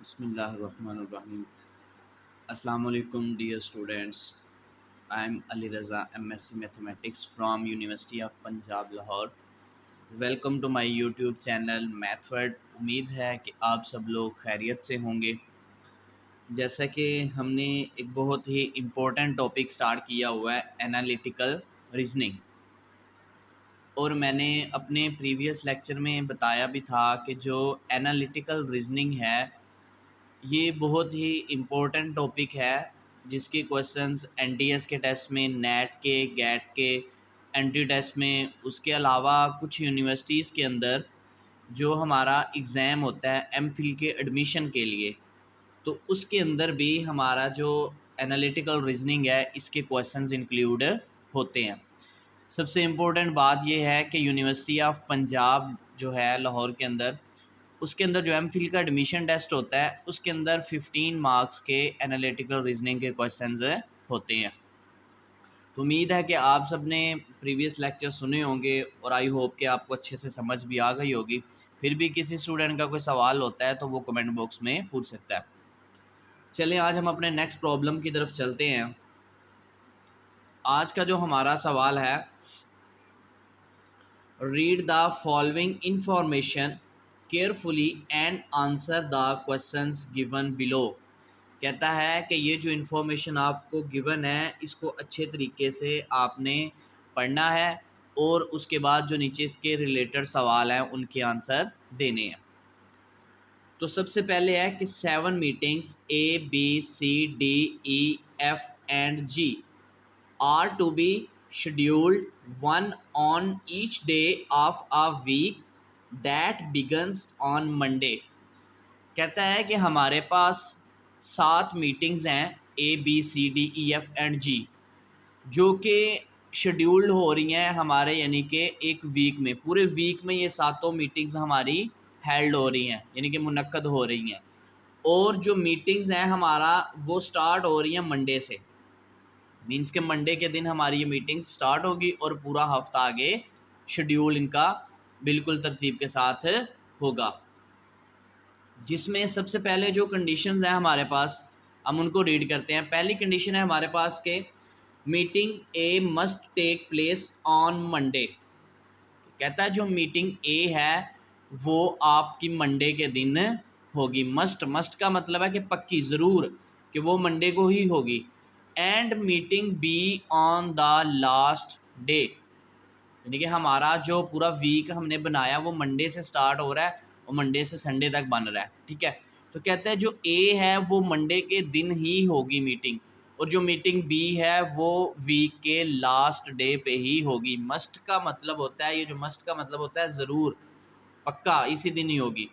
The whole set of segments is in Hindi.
Bismillahirrahmanirrahim. Assalamualaikum dear students. I am Ali Raza, MSc Mathematics from University of Punjab Lahore. Welcome to my YouTube channel Mathword. उम्मीद है कि आप सब लोग खैरियत से होंगे। जैसा कि हमने एक बहुत ही इम्पोर्टेंट टॉपिक स्टार्ट किया हुआ है, एनालिटिकल रीजनिंग, और मैंने अपने प्रीवियस लेक्चर में बताया भी था कि जो एनालिटिकल रीजनिंग है ये बहुत ही इम्पोर्टेंट टॉपिक है, जिसके क्वेश्चंस एनटीएस के टेस्ट में, नेट के, गेट के, एंट्री टेस्ट में, उसके अलावा कुछ यूनिवर्सिटीज़ के अंदर जो हमारा एग्ज़ाम होता है एमफिल के एडमिशन के लिए, तो उसके अंदर भी हमारा जो एनालिटिकल रीजनिंग है इसके क्वेश्चंस इंक्लूड होते हैं। सबसे इम्पोर्टेंट बात यह है कि यूनिवर्सिटी ऑफ पंजाब जो है लाहौर के अंदर, उसके अंदर जो एमफिल का एडमिशन टेस्ट होता है उसके अंदर 15 मार्क्स के एनालिटिकल रीजनिंग के क्वेश्चंस होते हैं। तो उम्मीद है कि आप सब ने प्रीवियस लेक्चर सुने होंगे और आई होप कि आपको अच्छे से समझ भी आ गई होगी। फिर भी किसी स्टूडेंट का कोई सवाल होता है तो वो कमेंट बॉक्स में पूछ सकता है। चलिए आज हम अपने नेक्स्ट प्रॉब्लम की तरफ चलते हैं। आज का जो हमारा सवाल है, read the following information carefully and answer the questions given below. कहता है कि ये जो इन्फॉर्मेशन आपको गिवन है इसको अच्छे तरीके से आपने पढ़ना है और उसके बाद जो नीचे इसके रिलेटेड सवाल हैं उनके आंसर देने हैं। तो सबसे पहले है कि 7 meetings ABCDEF and G are to be scheduled, one on each day of a week that begins on Monday। कहता है कि हमारे पास 7 मीटिंग्स हैं ABCDEF एंड G, जो कि शेड्यूल्ड हो रही हैं हमारे, यानी कि एक वीक में, पूरे वीक में ये सातों मीटिंग्स हमारी हेल्ड हो रही हैं, यानी कि मुनक्कद हो रही हैं। और जो मीटिंग्स हैं हमारा वो स्टार्ट हो रही हैं मंडे से, मीन्स के मंडे के दिन हमारी ये मीटिंग स्टार्ट होगी और पूरा हफ्ता आगे शेड्यूल इनका बिल्कुल तरतीब के साथ होगा। जिसमें सबसे पहले जो कंडीशंस हैं हमारे पास, हम उनको रीड करते हैं। पहली कंडीशन है हमारे पास के meeting A must take place on Monday. कहता है जो मीटिंग ए है वो आपकी मंडे के दिन होगी। मस्ट, मस्ट का मतलब है कि पक्की, ज़रूर, कि वो मंडे को ही होगी। And meeting be on the last day, यानी कि हमारा जो पूरा वीक हमने बनाया वो मंडे से स्टार्ट हो रहा है और मंडे से संडे तक बन रहा है, ठीक है। तो कहते हैं जो ए है वो मंडे के दिन ही होगी मीटिंग, और जो मीटिंग बी है वो वीक के लास्ट डे पे ही होगी। मस्ट का मतलब होता है, ये जो मस्ट का मतलब होता है ज़रूर, पक्का, इसी दिन ही होगी।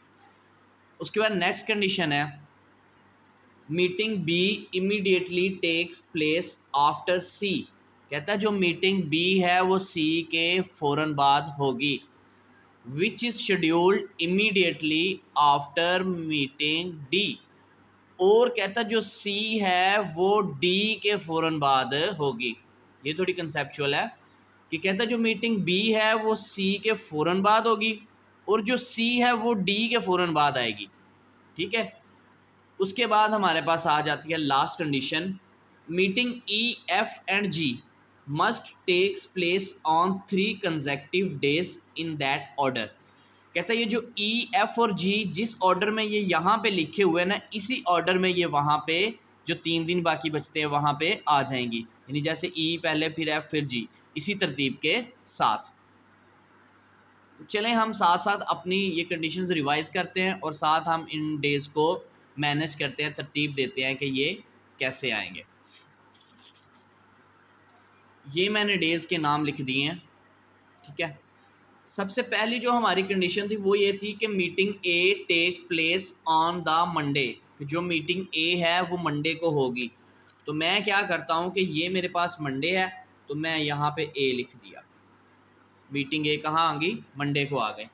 उसके बाद नेक्स्ट कंडीशन है meeting B immediately takes place after C. कहता है जो मीटिंग बी है वो सी के फ़ौरन बाद होगी। Which is scheduled immediately after meeting D. और कहता है जो सी है वो डी के फ़ौरन बाद होगी। ये थोड़ी कंसेप्चुअल है कि कहता है जो मीटिंग बी है वो सी के फ़ौरन बाद होगी और जो सी है वो डी के फ़ौरन बाद आएगी, ठीक है। उसके बाद हमारे पास आ जाती है last condition, meeting E F and G must takes place on 3 consecutive days in that order. कहता है ये जो ई एफ और जी जिस ऑर्डर में ये यहाँ पे लिखे हुए हैं ना, इसी ऑर्डर में ये वहाँ पे जो 3 दिन बाकी बचते हैं वहाँ पे आ जाएंगी, यानी जैसे ई पहले फिर एफ फिर जी, इसी तरतीब के साथ। तो चलें हम साथ साथ अपनी ये कंडीशंस रिवाइज करते हैं और साथ हम इन डेज़ को मैनेज करते हैं, तरतीब देते हैं कि ये कैसे आएंगे। ये मैंने डेज़ के नाम लिख दिए हैं, ठीक है। सबसे पहली जो हमारी कंडीशन थी वो ये थी कि meeting A takes place on the Monday, कि जो मीटिंग ए है वो मंडे को होगी। तो मैं क्या करता हूँ कि ये मेरे पास मंडे है तो मैं यहाँ पे ए लिख दिया, मीटिंग ए कहाँ आ गई, मंडे को आ गई।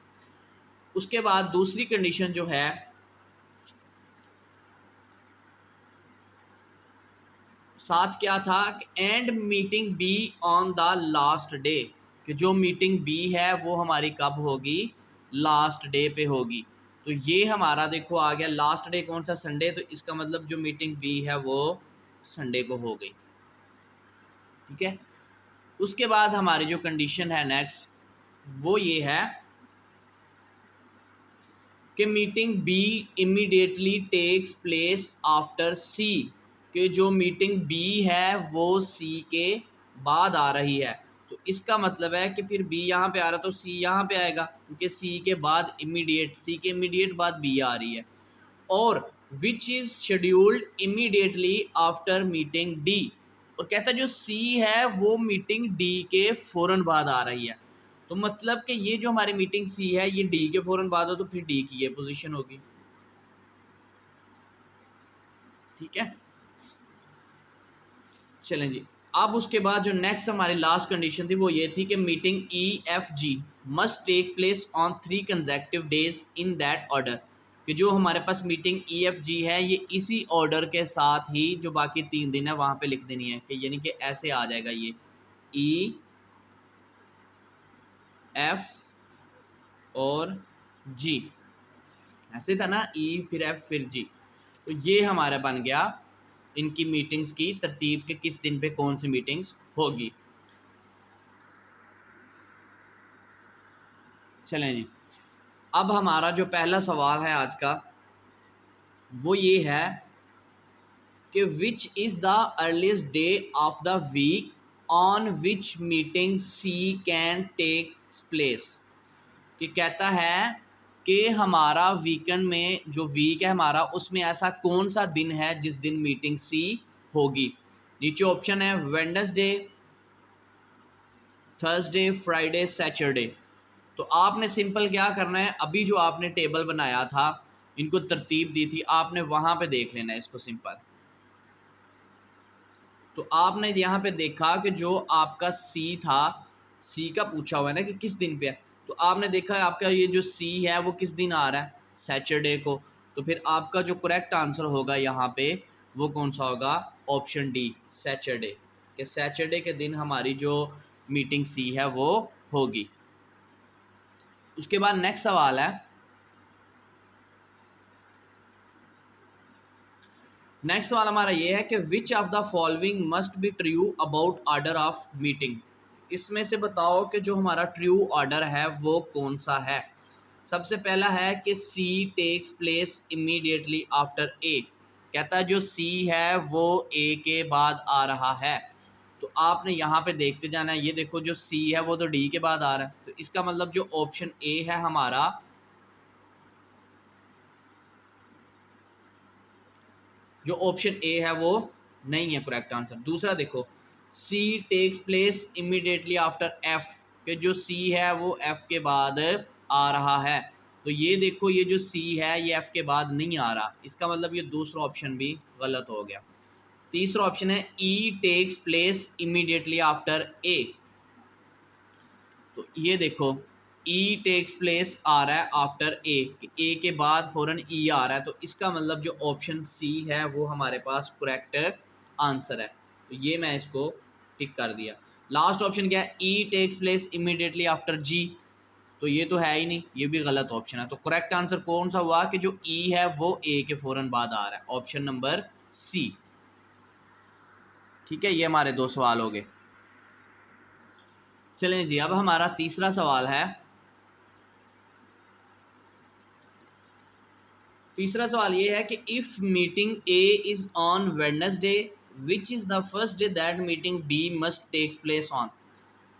उसके बाद दूसरी कंडीशन जो है, साथ क्या था कि and meeting be on the last day, कि जो मीटिंग बी है वो हमारी कब होगी, लास्ट डे पे होगी। तो ये हमारा देखो आ गया लास्ट डे कौन सा, संडे, तो इसका मतलब जो मीटिंग बी है वो संडे को हो गई। ठीक है, उसके बाद हमारी जो कंडीशन है नेक्स्ट वो ये है कि meeting B immediately takes place after C, कि जो मीटिंग बी है वो सी के बाद आ रही है। तो इसका मतलब है कि फिर बी यहाँ पे आ रहा है तो सी यहाँ पे आएगा, क्योंकि सी के बाद इमीडिएट, सी के इमीडिएट बाद बी आ रही है। और which is scheduled immediately after meeting D, और कहता है जो सी है वो मीटिंग डी के फौरन बाद आ रही है। तो मतलब कि ये जो हमारी मीटिंग सी है ये डी के फौरन बाद हो तो फिर डी की ये पोजीशन होगी। ठीक है, चलें जी। अब उसके बाद जो नेक्स्ट हमारी लास्ट कंडीशन थी वो ये थी कि meeting E F G must take place on 3 consecutive days in that order, कि जो हमारे पास मीटिंग ई एफ जी है ये इसी ऑर्डर के साथ ही जो बाकी 3 दिन है वहाँ पे लिख देनी है, कि यानी कि ऐसे आ जाएगा ये ई एफ और जी, ऐसे था ना, ई फिर एफ फिर जी। तो ये हमारा बन गया इनकी मीटिंग्स की तरतीब के किस दिन पे कौन सी मीटिंग्स होगी। चलें जी, अब हमारा जो पहला सवाल है आज का वो ये है कि which is the earliest day of the week on which meeting C can take place, कि कहता है कि हमारा वीकेंड में जो वीक है हमारा उसमें ऐसा कौन सा दिन है जिस दिन मीटिंग सी होगी। नीचे ऑप्शन है वेडनेसडे, थर्सडे, फ्राइडे, सैटरडे। तो आपने सिंपल क्या करना है, अभी जो आपने टेबल बनाया था इनको तरतीब दी थी आपने वहाँ पे देख लेना है इसको सिंपल। तो आपने यहाँ पे देखा कि जो आपका सी था, सी का पूछा हुआ है ना कि किस दिन पे है, तो आपने देखा आपका ये जो सी है वो किस दिन आ रहा है, सैटरडे को। तो फिर आपका जो करेक्ट आंसर होगा यहाँ पे वो कौन सा होगा, ऑप्शन डी, सैटरडे, कि सैटरडे के दिन हमारी जो मीटिंग सी है वो होगी। उसके बाद नेक्स्ट सवाल है, नेक्स्ट सवाल हमारा ये है कि which of the following must be true about order of meeting, इसमें से बताओ कि जो हमारा ट्रू ऑर्डर है वो कौन सा है। सबसे पहला है कि सी takes place immediately after a, कहता है जो सी है वो ए के बाद आ रहा है। तो आपने यहाँ पे देखते जाना है, ये देखो जो सी है वो तो डी के बाद आ रहा है, तो इसका मतलब जो ऑप्शन ए है हमारा, जो ऑप्शन ए है वो नहीं है करेक्ट आंसर। दूसरा देखो C takes place immediately after F, के जो सी है वो एफ के बाद आ रहा है। तो ये देखो ये जो सी है ये एफ के बाद नहीं आ रहा, इसका मतलब ये दूसरा ऑप्शन भी गलत हो गया। तीसरा ऑप्शन है ई takes place immediately after a, तो ये देखो ई टेक्स प्लेस आ रहा है आफ्टर ए के बाद फ़ौरन ई आ रहा है, तो इसका मतलब जो ऑप्शन सी है वो हमारे पास करेक्ट आंसर है। तो ये मैं इसको टिक कर दिया। लास्ट ऑप्शन क्या है, ई टेक्स प्लेस इमीडिएटली आफ्टर जी, तो ये तो है ही नहीं, ये भी गलत ऑप्शन है। तो करेक्ट आंसर कौन सा हुआ कि जो ई है वो ए के फ़ौरन बाद आ रहा है, ऑप्शन नंबर सी। ठीक है, ये हमारे दो सवाल हो गए। चलें जी, अब हमारा तीसरा सवाल है। तीसरा सवाल ये है कि if meeting A is on Wednesday which is the first day that meeting B must takes place on,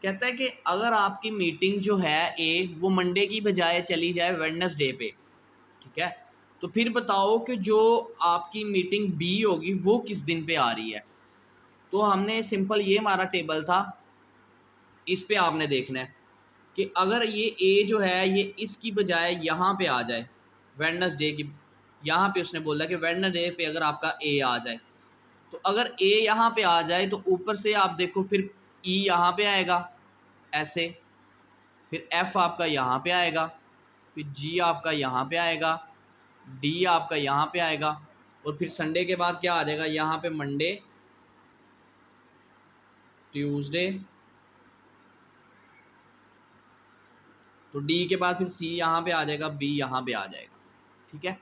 कहता है कि अगर आपकी मीटिंग जो है ए वो मंडे की बजाय चली जाए वेडनेसडे पे, ठीक है, तो फिर बताओ कि जो आपकी मीटिंग बी होगी वो किस दिन पे आ रही है। तो हमने सिंपल ये हमारा टेबल था, इस पे आपने देखना है कि अगर ये ए जो है ये इसकी बजाय यहाँ पे आ जाए वेडनेसडे की, यहाँ पे उसने बोला कि वेडनेसडे पे अगर आपका ए आ जाए, तो अगर ए यहाँ पे आ जाए तो ऊपर से आप देखो फिर ई यहाँ पे आएगा ऐसे, फिर एफ आपका यहाँ पे आएगा, फिर जी आपका यहाँ पे आएगा, डी आपका यहाँ पे आएगा, और फिर संडे के बाद क्या आ जाएगा यहाँ पे, मंडे, ट्यूसडे, तो डी के बाद फिर सी यहाँ पे आ जाएगा, बी यहाँ पे आ जाएगा। ठीक है।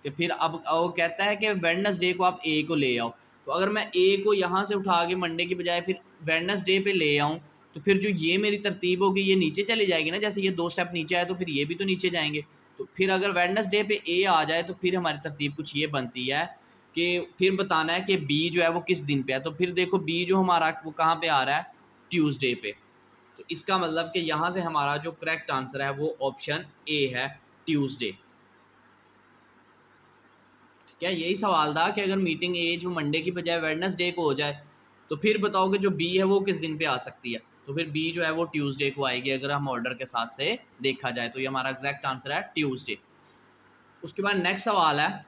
कि फिर अब वो कहता है कि वेडनेसडे को आप ए को ले आओ, तो अगर मैं ए को यहाँ से उठा के मंडे की बजाय फिर वेडनेसडे पे ले आऊँ, तो फिर जो ये मेरी तरतीब होगी ये नीचे चली जाएगी ना, जैसे ये 2 स्टेप नीचे आए तो फिर ये भी तो नीचे जाएंगे। तो फिर अगर वेडनेसडे पे ए आ जाए तो फिर हमारी तरतीब कुछ ये बनती है कि फिर बताना है कि बी जो है वो किस दिन पे है। तो फिर देखो बी जो हमारा वो कहाँ पे आ रहा है, ट्यूसडे पे। तो इसका मतलब कि यहाँ से हमारा जो करेक्ट आंसर है वो ऑप्शन ए है, ट्यूसडे। क्या यही सवाल था कि अगर मीटिंग ए जो मंडे की बजाय वेडनेसडे को हो जाए तो फिर बताओ कि जो बी है वो किस दिन पे आ सकती है। तो फिर बी जो है वो ट्यूसडे को आएगी अगर हम ऑर्डर के साथ से देखा जाए, तो ये हमारा एग्जैक्ट आंसर है ट्यूसडे। उसके बाद नेक्स्ट सवाल है,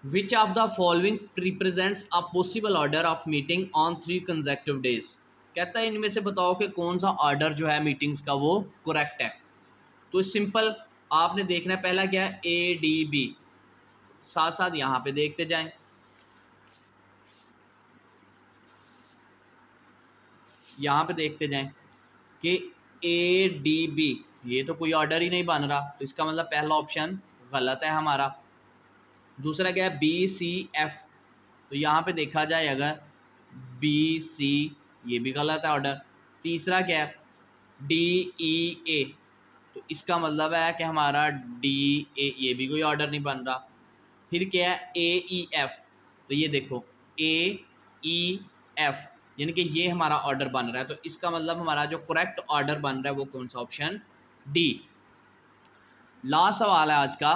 which of the following represents a possible order of meeting on 3 consecutive days. कहता है इनमें से बताओ कि कौन सा ऑर्डर जो है मीटिंग्स का वो करेक्ट है। तो सिंपल आपने देखना है, पहला क्या है ए डी बी, साथ साथ यहाँ पे देखते जाएं। यहाँ पे देखते जाएं कि ए डी बी ये तो कोई ऑर्डर ही नहीं बन रहा, तो इसका मतलब पहला ऑप्शन गलत है हमारा। दूसरा क्या है बी सी एफ, तो यहाँ पे देखा जाए अगर बी सी ये भी गलत है ऑर्डर। तीसरा क्या है डी ई ए, तो इसका मतलब है कि हमारा डी ए ये भी कोई ऑर्डर नहीं बन रहा। फिर क्या है ए ई एफ, तो ये देखो ए ई एफ यानी कि ये हमारा ऑर्डर बन रहा है, तो इसका मतलब हमारा जो करेक्ट ऑर्डर बन रहा है वो कौन सा ऑप्शन डी। लास्ट सवाल है आज का,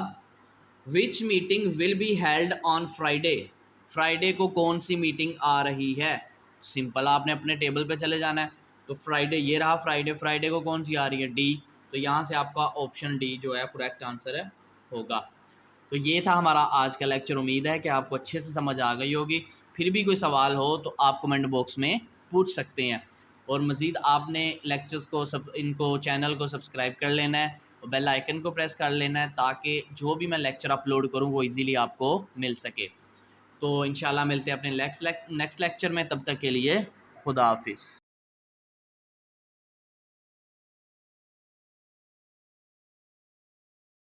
which meeting will be held on Friday. Friday को कौन सी मीटिंग आ रही है। सिंपल आपने अपने टेबल पे चले जाना है, तो फ्राइडे ये रहा फ्राइडे, फ्राइडे को कौन सी आ रही है डी, तो यहाँ से आपका ऑप्शन डी जो है करेक्ट आंसर है होगा। तो ये था हमारा आज का लेक्चर, उम्मीद है कि आपको अच्छे से समझ आ गई होगी। फिर भी कोई सवाल हो तो आप कमेंट बॉक्स में पूछ सकते हैं, और मज़ीद आपने लेक्चर्स को इनको चैनल को सब्सक्राइब कर लेना है और बेल आइकन को प्रेस कर लेना है, ताकि जो भी मैं लेक्चर अपलोड करूँ वो इजीली आपको मिल सके। तो इंशाल्लाह मिलते हैं अपने नेक्स्ट लेक्चर में, तब तक के लिए खुदा हाफिज़।